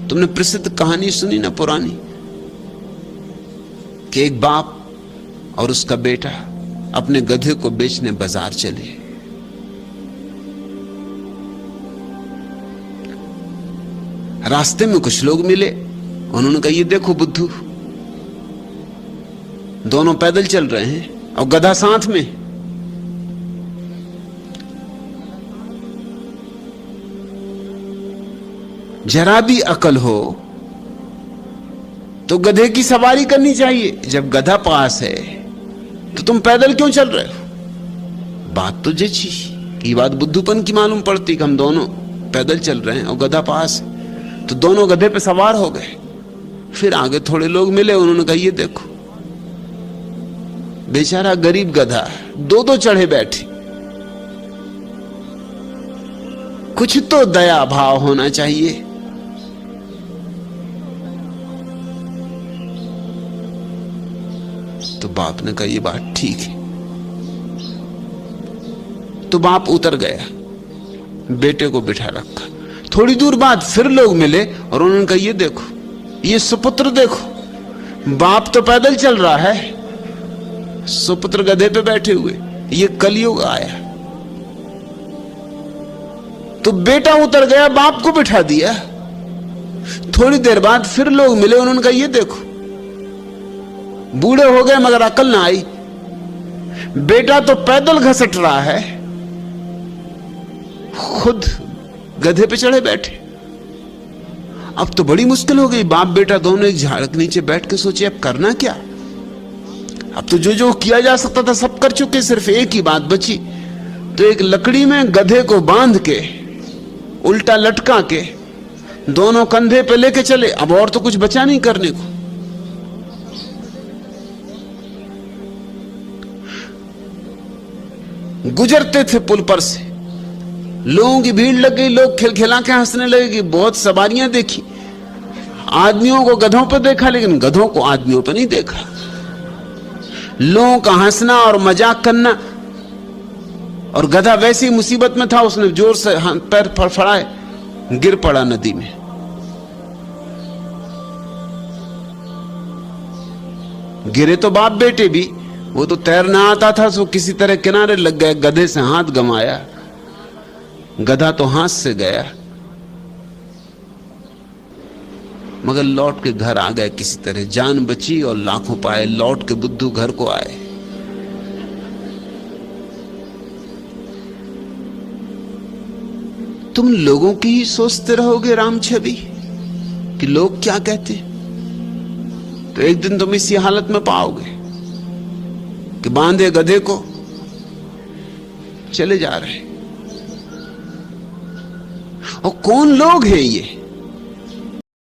तुमने प्रसिद्ध कहानी सुनी ना पुरानी, कि एक बाप और उसका बेटा अपने गधे को बेचने बाजार चले। रास्ते में कुछ लोग मिले, उन्होंने कहा ये देखो बुद्धू, दोनों पैदल चल रहे हैं और गधा साथ में। जरा भी अकल हो तो गधे की सवारी करनी चाहिए, जब गधा पास है तो तुम पैदल क्यों चल रहे हो? बात तो जची, ये बात बुद्धूपन की मालूम पड़ती कि हम दोनों पैदल चल रहे हैं और गधा पास है, तो दोनों गधे पे सवार हो गए। फिर आगे थोड़े लोग मिले, उन्होंने कहा ये देखो, बेचारा गरीब गधा दो दो चढ़े बैठे, कुछ तो दया भाव होना चाहिए। तो बाप ने कहा ये बात ठीक है। तो बाप उतर गया, बेटे को बिठा रखा। थोड़ी दूर बाद फिर लोग मिले और उन्होंने कहा ये देखो, ये सुपुत्र देखो, बाप तो पैदल चल रहा है, सुपुत्र गधे पे बैठे हुए, ये कलयुग आया। तो बेटा उतर गया, बाप को बिठा दिया। थोड़ी देर बाद फिर लोग मिले, उन्होंने कहा ये देखो, बूढ़े हो गए मगर अकल ना आई, बेटा तो पैदल घसट रहा है, खुद गधे पे चढ़े बैठे। अब तो बड़ी मुश्किल हो गई। बाप बेटा दोनों एक झाड़ के नीचे बैठ के सोचे अब करना क्या। अब तो जो जो किया जा सकता था सब कर चुके, सिर्फ एक ही बात बची। तो एक लकड़ी में गधे को बांध के उल्टा लटका के दोनों कंधे पे लेके चले। अब और तो कुछ बचा नहीं करने को। गुजरते थे पुल पर से, लोगों की भीड़ लग गई, लोग खिलखिला के हंसने लगे कि बहुत सवारियां देखी। आदमियों को गधों पर देखा लेकिन गधों को आदमियों पर नहीं देखा। लोगों का हंसना और मजाक करना, और गधा वैसे ही मुसीबत में था, उसने जोर से पैर फड़फड़ाए, गिर पड़ा नदी में। गिरे तो बाप बेटे भी, वो तो तैरना आता था, सो किसी तरह किनारे लग गए, गधे से हाथ गंवाया, गधा तो हाथ से गया, मगर लौट के घर आ गए किसी तरह, जान बची और लाखों पाए। लौट के बुद्धू घर को आए। तुम लोगों की ही सोचते रहोगे राम छवि कि लोग क्या कहते, तो एक दिन तुम इसी हालत में पाओगे कि बांधे गधे को चले जा रहे। और कौन लोग हैं ये?